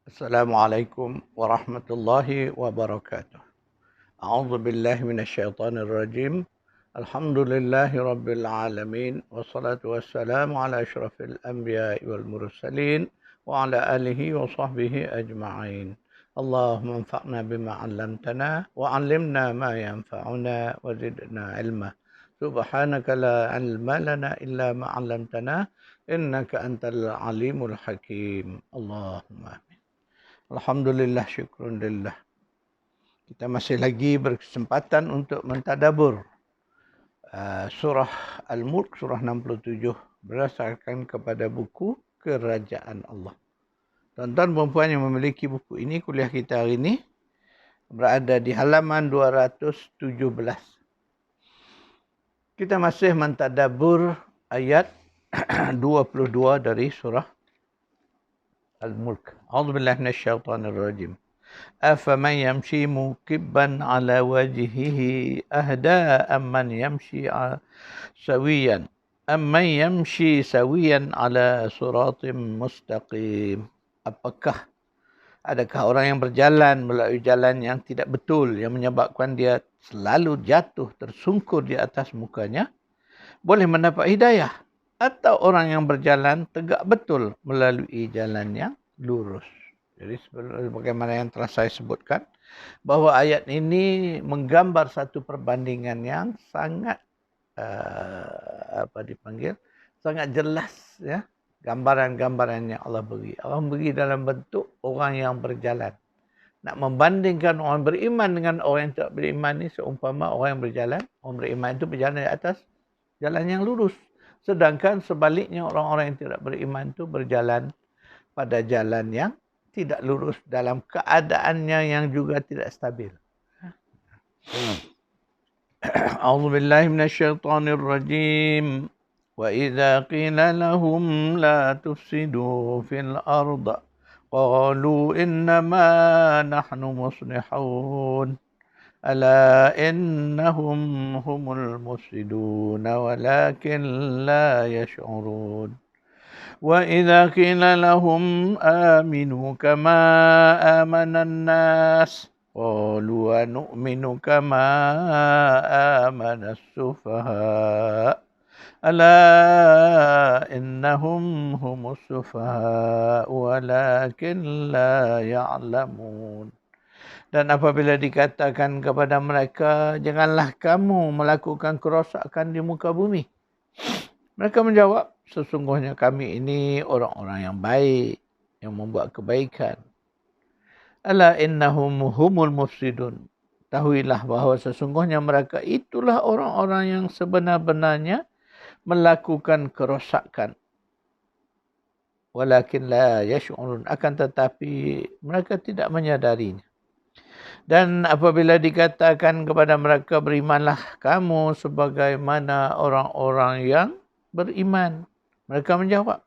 Assalamualaikum warahmatullahi wabarakatuh. A'udzu billahi minasyaitonir rajim. Alhamdulillahi rabbil alamin wassalatu wassalamu ala asyrafil anbiya'i wal mursalin wa ala alihi wa sahbihi ajma'in. Allahumma anfa'na bima 'allamtana wa 'allimna ma yanfa'una wa zidna 'ilma. Subhanaka la 'ilma lana illa ma 'allamtana innaka antal alimul hakim. Allahumma Alhamdulillah, syukurulillah. Kita masih lagi berkesempatan untuk mentadabur surah Al-Mulk, surah 67, berdasarkan kepada buku Kerajaan Allah. Tuan-tuan perempuan yang memiliki buku ini, kuliah kita hari ini berada di halaman 217. Kita masih mentadabur ayat 22 dari surah Al-Mulk. A'udzubillahi minasyaitonirrajim. أفمن يمشي مكبا على وجهه أهدى أمن يمشي سويا أمن يمشي سويا على صراط مستقيم. Adakah orang yang berjalan melalui jalan yang tidak betul yang menyebabkan dia selalu jatuh tersungkur di atas mukanya boleh mendapat hidayah, atau orang yang berjalan tegak betul melalui jalan yang lurus? Jadi sebagaimana yang telah saya sebutkan, bahawa ayat ini menggambar satu perbandingan yang sangat sangat jelas, ya. Gambaran-gambaran yang Allah beri. Allah beri dalam bentuk orang yang berjalan. Nak membandingkan orang beriman dengan orang yang tidak beriman ni seumpama orang yang berjalan. Orang beriman itu berjalan di atas jalan yang lurus. Sedangkan sebaliknya orang-orang yang tidak beriman itu berjalan pada jalan yang tidak lurus dalam keadaannya yang juga tidak stabil. A'udzu billahi minasyaitonir rajim. Wa idza qila lahum la tufsidu fil ardh qalu innama nahnu muslihun. Ala innahum humul mufsidun walakin la yash'urun. وإذا قيل لهم آمنوا كما آمن الناس قالوا أنؤمن كما آمن السفهاء ألا إنهم هم السفهاء ولكن لا يعلمون. Dan apabila dikatakan kepada mereka, janganlah kamu melakukan kerosakan di muka bumi, mereka menjawab, sesungguhnya kami ini orang-orang yang baik, yang membuat kebaikan. Ala innahum humul mufsidun. Tahuilah bahawa sesungguhnya mereka itulah orang-orang yang sebenar-benarnya melakukan kerosakan. Walakin la yash'urun. Akan tetapi mereka tidak menyadarinya. Dan apabila dikatakan kepada mereka, berimanlah kamu sebagaimana orang-orang yang beriman, mereka menjawab,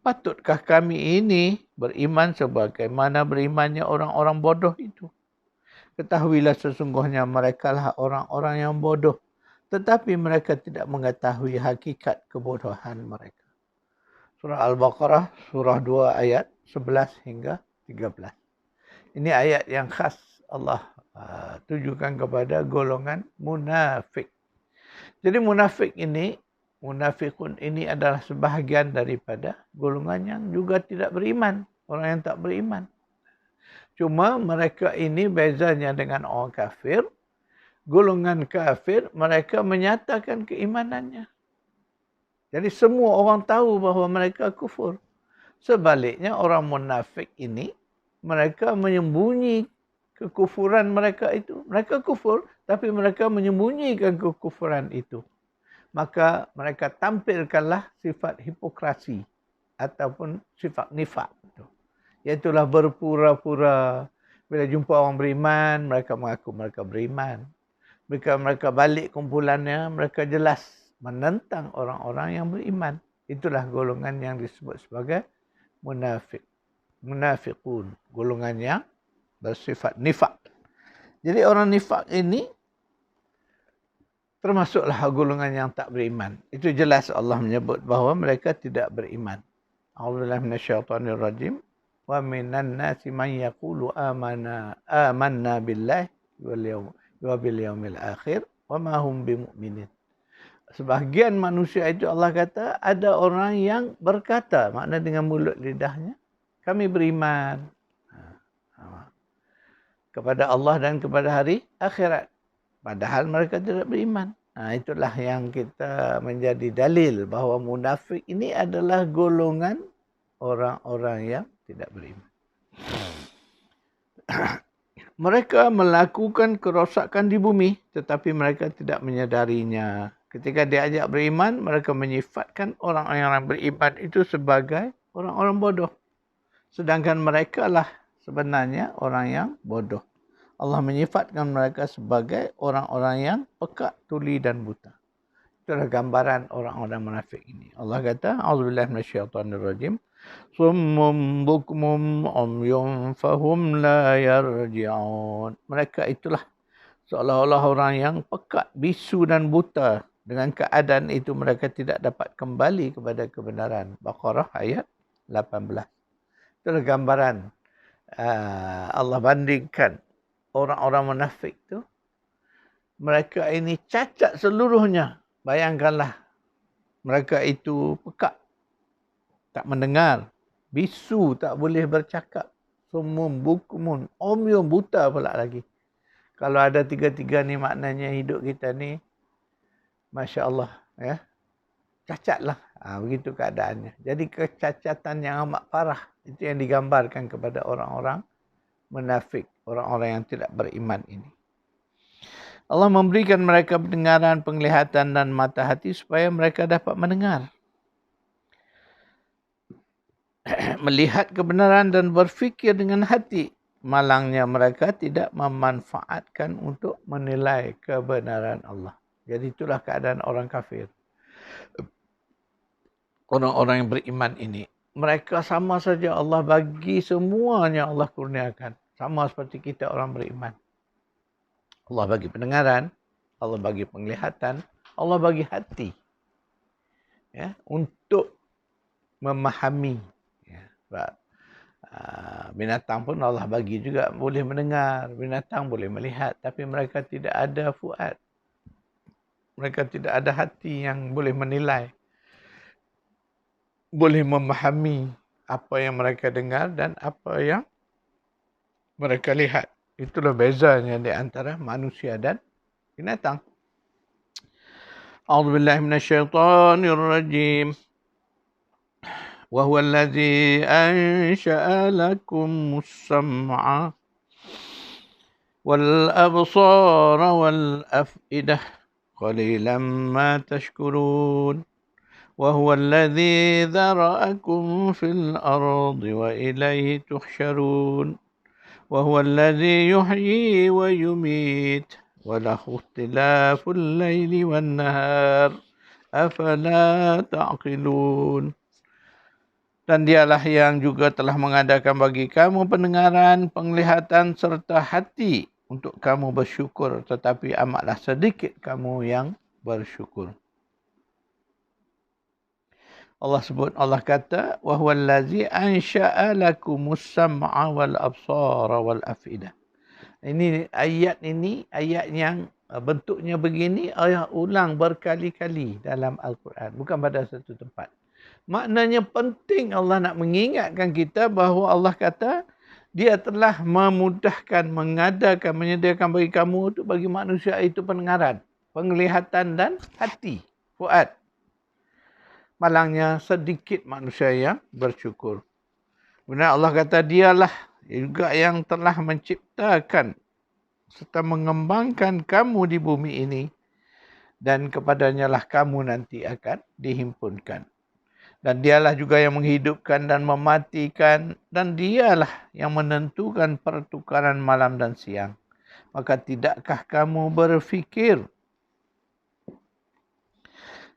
patutkah kami ini beriman sebagaimana berimannya orang-orang bodoh itu? Ketahuilah sesungguhnya mereka lah orang-orang yang bodoh, tetapi mereka tidak mengetahui hakikat kebodohan mereka. Surah Al-Baqarah, surah 2 ayat 11 hingga 13. Ini ayat yang khas Allah tujukan kepada golongan munafik. Jadi munafikun ini adalah sebahagian daripada golongan yang juga tidak beriman, orang yang tak beriman. Cuma mereka ini bezanya dengan orang kafir. Golongan kafir, mereka menyatakan keimanannya. Jadi semua orang tahu bahawa mereka kufur. Sebaliknya orang munafik ini, mereka menyembunyi kekufuran mereka itu. Mereka kufur, tapi mereka menyembunyikan kekufuran itu. Maka mereka tampilkanlah sifat hipokrasi ataupun sifat nifak. Iaitulah berpura-pura. Bila jumpa orang beriman, mereka mengaku mereka beriman. Mereka balik kumpulannya, mereka jelas menentang orang-orang yang beriman. Itulah golongan yang disebut sebagai munafik. Munafikun, golongan yang bersifat nifak. Jadi orang nifak ini termasuklah golongan yang tak beriman. Itu jelas Allah menyebut bahawa mereka tidak beriman. A'udzubillahi minasyaitonirrajim. wa minan nasi man yaqulu amanna billahi wa bil yaumil akhir wa ma hum bimu'minin. Sebahagian manusia itu Allah kata ada orang yang berkata, makna dengan mulut lidahnya, kami beriman kepada Allah dan kepada hari akhirat. Padahal mereka tidak beriman. Itulah yang kita menjadi dalil bahawa munafik ini adalah golongan orang-orang yang tidak beriman. Mereka melakukan kerosakan di bumi tetapi mereka tidak menyadarinya. Ketika diajak beriman, mereka menyifatkan orang-orang yang beriman itu sebagai orang-orang bodoh. Sedangkan mereka lah sebenarnya orang yang bodoh. Allah menyifatkan mereka sebagai orang-orang yang peka, tuli dan buta. Itulah gambaran orang-orang munafik ini. Allah kata, A'udzubillahi minasyaitonirrajim. Summum bukmum umyum fahum la yarji'un. Mereka itulah seolah-olah orang yang pekat, bisu dan buta. Dengan keadaan itu mereka tidak dapat kembali kepada kebenaran. Baqarah ayat 18. Itulah gambaran Allah bandingkan orang-orang munafik tu. Mereka ini cacat seluruhnya. Bayangkanlah mereka itu pekat, tak mendengar, bisu, tak boleh bercakap, sumum, bukmun, umyum, buta pula lagi. Kalau ada tiga-tiga ni maknanya hidup kita ni, Masya Allah, ya, cacatlah. Begitu keadaannya. Jadi kecacatan yang amat parah itu yang digambarkan kepada orang-orang munafik, orang-orang yang tidak beriman ini. Allah memberikan mereka pendengaran, penglihatan dan mata hati supaya mereka dapat mendengar, melihat kebenaran dan berfikir dengan hati. Malangnya mereka tidak memanfaatkan untuk menilai kebenaran Allah. Jadi itulah keadaan orang kafir. Orang-orang yang beriman ini, mereka sama saja Allah bagi semuanya, Allah kurniakan. Sama seperti kita orang beriman. Allah bagi pendengaran, Allah bagi penglihatan, Allah bagi hati. Ya, untuk memahami. Ya, sebab binatang pun Allah bagi juga boleh mendengar, binatang boleh melihat, tapi mereka tidak ada fuad. Mereka tidak ada hati yang boleh menilai, boleh memahami apa yang mereka dengar dan apa yang mereka lihat. Itulah bezanya di antara manusia dan binatang. A'udzubillahi minasyaitonirrajim. Wa huwa allazi ansha'a lakumus sam'a wal absara wal af'idah qalilan ma tashkurun. وهو الذي ذرأكم في الأرض وإليه تحشرون وهو الذي يحيي ويميت وله اختلاف الليل والنهار أفلا تعقلون. Dan dialah yang juga telah mengadakan bagi kamu pendengaran, penglihatan serta hati untuk kamu bersyukur, tetapi amatlah sedikit kamu yang bersyukur. Allah kata, wa huwal ladzi ansha'a lakumus sam'a wal absara wal af'idah. Ini ayat yang bentuknya begini, ayat ulang berkali-kali dalam Al-Quran, bukan pada satu tempat. Maknanya penting Allah nak mengingatkan kita bahawa Allah kata Dia telah memudahkan, mengadakan, menyediakan bagi kamu untuk bagi manusia itu pendengaran, penglihatan dan hati, fuad. Malangnya sedikit manusia yang bersyukur. Benar Allah kata dialah juga yang telah menciptakan serta mengembangkan kamu di bumi ini dan kepadanya lah kamu nanti akan dihimpunkan. Dan dialah juga yang menghidupkan dan mematikan dan dialah yang menentukan pertukaran malam dan siang. Maka tidakkah kamu berfikir?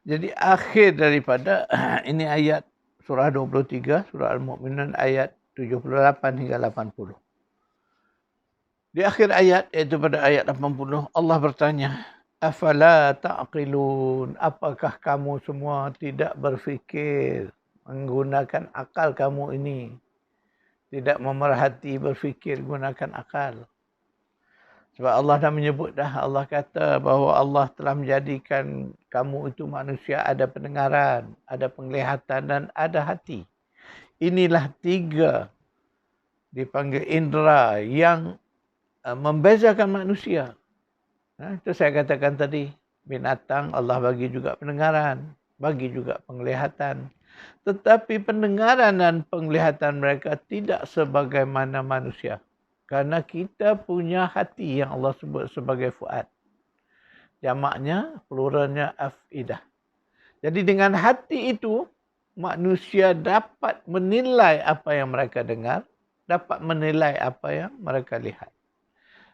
Jadi akhir daripada ini ayat surah 23, surah Al-Mu'minun ayat 78 hingga 80. Di akhir ayat, iaitu pada ayat 80, Allah bertanya, Afala ta'qilun, apakah kamu semua tidak berfikir, menggunakan akal kamu ini tidak memerhati, berfikir, gunakan akal. Sebab Allah dah menyebut dah, Allah kata bahawa Allah telah menjadikan kamu itu manusia ada pendengaran, ada penglihatan dan ada hati. Inilah 3 dipanggil indera yang membezakan manusia. Itu saya katakan tadi, binatang Allah bagi juga pendengaran, bagi juga penglihatan. Tetapi pendengaran dan penglihatan mereka tidak sebagaimana manusia. Karena kita punya hati yang Allah sebut sebagai fuad. Jamaknya, pluralnya afidah. Jadi dengan hati itu, manusia dapat menilai apa yang mereka dengar, dapat menilai apa yang mereka lihat.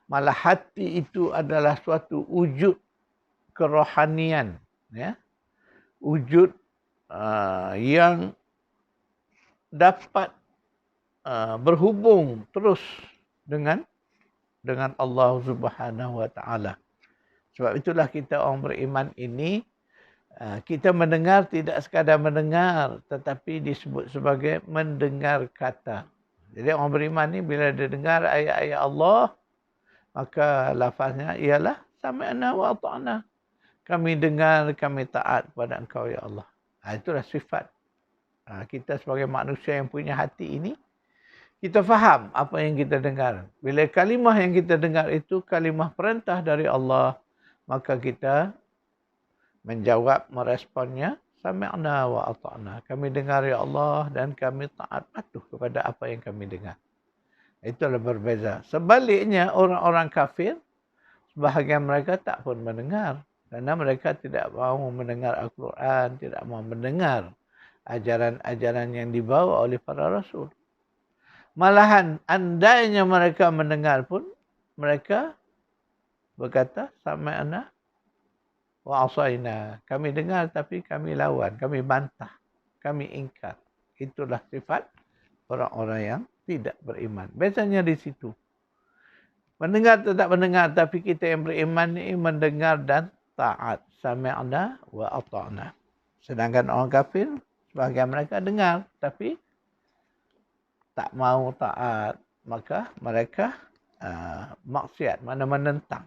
Malah hati itu adalah suatu wujud kerohanian. Ya? Wujud yang dapat berhubung terus dengan Allah Subhanahu Wa Taala. Sebab itulah kita orang beriman ini, kita mendengar tidak sekadar mendengar, tetapi disebut sebagai mendengar kata. Jadi orang beriman ni bila dia dengar ayat-ayat Allah, maka lafaznya ialah sami'na wa ata'na. Kami dengar, kami taat kepada Engkau ya Allah. Itulah sifat kita sebagai manusia yang punya hati ini. Kita faham apa yang kita dengar. Bila kalimah yang kita dengar itu kalimah perintah dari Allah, maka kita menjawab, meresponnya, sami'na wa ata'na. Kami dengar ya Allah dan kami taat patuh kepada apa yang kami dengar. Itulah berbeza. Sebaliknya orang-orang kafir, sebahagian mereka tak pun mendengar. Kerana mereka tidak mahu mendengar Al-Quran, tidak mahu mendengar ajaran-ajaran yang dibawa oleh para rasul. Malahan andainya mereka mendengar pun, mereka berkata, sami'na wa asaina. Kami dengar tapi kami lawan, kami bantah, kami ingkar. Itulah sifat orang-orang yang tidak beriman. Biasanya di situ. Mendengar tetap mendengar, tapi kita yang beriman ini mendengar dan taat. Sami'na wa ata'na. Sedangkan orang kafir, sebahagian mereka dengar, tapi tak mau taat, maka mereka maksiat, mana menentang.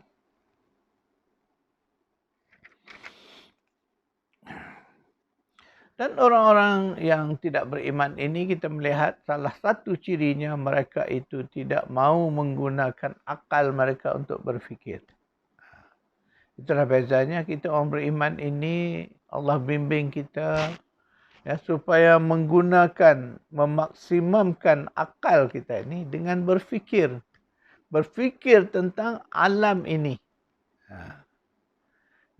Dan orang-orang yang tidak beriman ini kita melihat salah satu cirinya mereka itu tidak mau menggunakan akal mereka untuk berfikir. Itulah bezanya kita orang beriman ini, Allah bimbing kita ya, supaya menggunakan, memaksimumkan akal kita ini dengan berfikir. Berfikir tentang alam ini.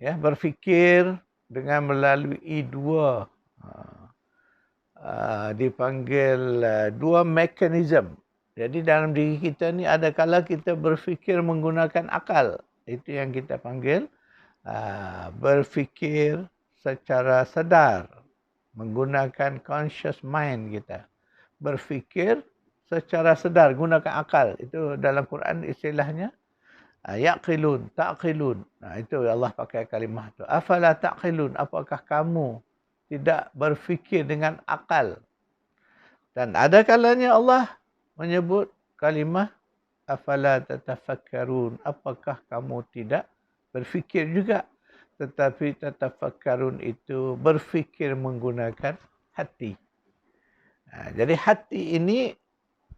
Ya, berfikir dengan melalui dipanggil dua mekanisme. Jadi dalam diri kita ni ada kala kita berfikir menggunakan akal. Itu yang kita panggil berfikir secara sedar. Menggunakan conscious mind kita. Berfikir secara sedar, gunakan akal. Itu dalam Quran istilahnya yaqilun, taqilun. Itu Allah pakai kalimah tu. Afala taqilun, apakah kamu tidak berfikir dengan akal? Dan ada kalanya Allah menyebut kalimah afala tatafakkarun, apakah kamu tidak berfikir juga? Tetapi tatafakkarun itu berfikir menggunakan hati. Jadi hati ini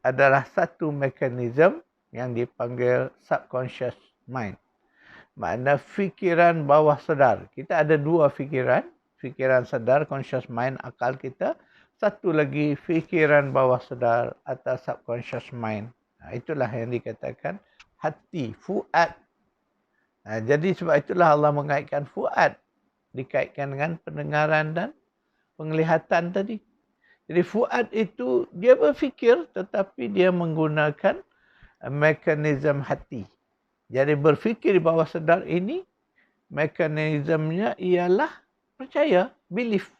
adalah satu mekanisme yang dipanggil subconscious mind. Makna fikiran bawah sedar. Kita ada dua fikiran. Fikiran sedar, conscious mind, akal kita. Satu lagi fikiran bawah sedar atau subconscious mind. Itulah yang dikatakan hati, fuad. Jadi sebab itulah Allah mengaitkan fuad. Dikaitkan dengan pendengaran dan penglihatan tadi. Jadi fuad itu dia berfikir tetapi dia menggunakan mekanisme hati. Jadi berfikir di bawah sedar ini, mekanismenya ialah percaya, belief.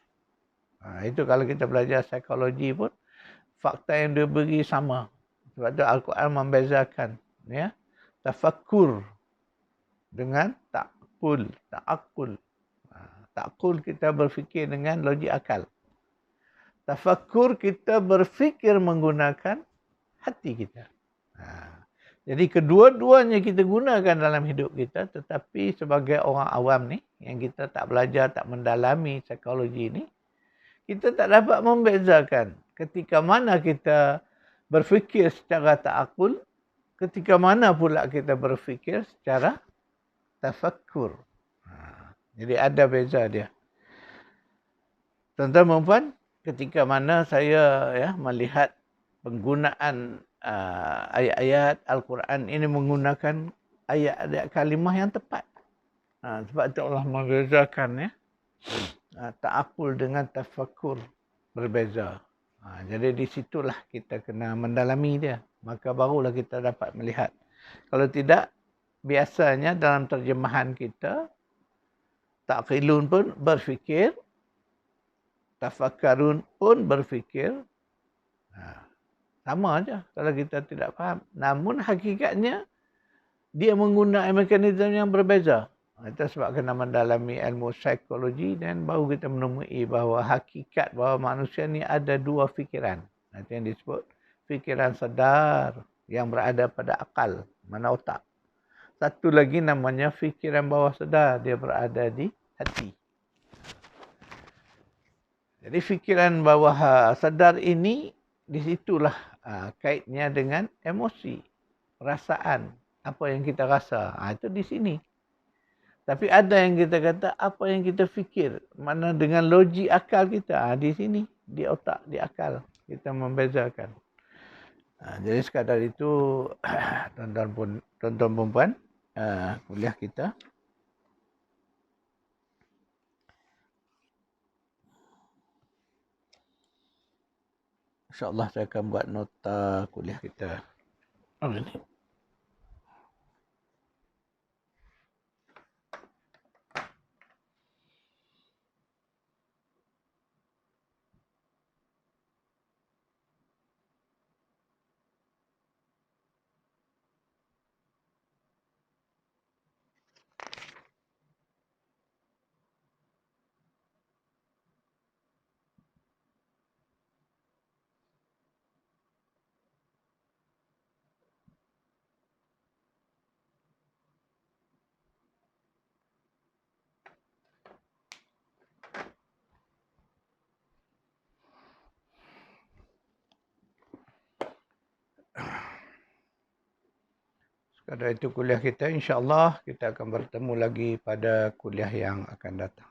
Itu kalau kita belajar psikologi pun, fakta yang dia beri sama. Sebab itu Al-Quran membezakan. Ya, tafakkur dengan ta'kul. Ta'kul kita berfikir dengan logik akal. Tafakkur kita berfikir menggunakan hati kita. Jadi kedua-duanya kita gunakan dalam hidup kita, tetapi sebagai orang awam ni, yang kita tak belajar, tak mendalami psikologi ni, kita tak dapat membezakan ketika mana kita berfikir secara ta'akul, ketika mana pula kita berfikir secara tafakkur. Jadi ada beza dia. Tuan-tuan dan puan, ketika mana saya melihat penggunaan ayat-ayat Al-Quran ini menggunakan ayat-ayat kalimah yang tepat. Sebab itu Allah membezakan ta'akul dengan tafakkur berbeza. Jadi di situlah kita kena mendalami dia. Maka barulah kita dapat melihat. Kalau tidak, biasanya dalam terjemahan kita, ta'qilun pun berfikir, tafakkarun pun berfikir. Sama aja kalau kita tidak faham. Namun hakikatnya dia menggunakan mekanisme yang berbeza. Itu sebab kena mendalami ilmu psikologi dan baru kita menemui bahawa hakikat bahawa manusia ni ada dua fikiran. Itu yang disebut fikiran sedar yang berada pada akal, mana otak. Satu lagi namanya fikiran bawah sedar, dia berada di hati. Jadi fikiran bawah sedar ini di situlah kaitnya dengan emosi, perasaan, apa yang kita rasa. Itu di sini. Tapi ada yang kita kata apa yang kita fikir, mana dengan logik akal kita. Di sini, di otak, di akal kita membezakan. Jadi sekadar itu tuan-tuan perempuan, kuliah kita. InsyaAllah saya akan buat nota kuliah kita hari ini. Sekadar itu kuliah kita, insyaAllah kita akan bertemu lagi pada kuliah yang akan datang.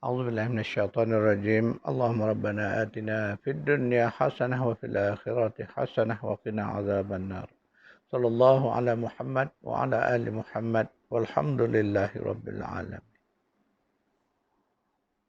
A'udzubillahi minasyaitonirrajim. Allahumma rabbana atina fid dunya hasanah wa fil akhirati hasanah wa qina azabannar. Sallallahu ala Muhammad wa ala ali Muhammad walhamdulillahi rabbil alamin.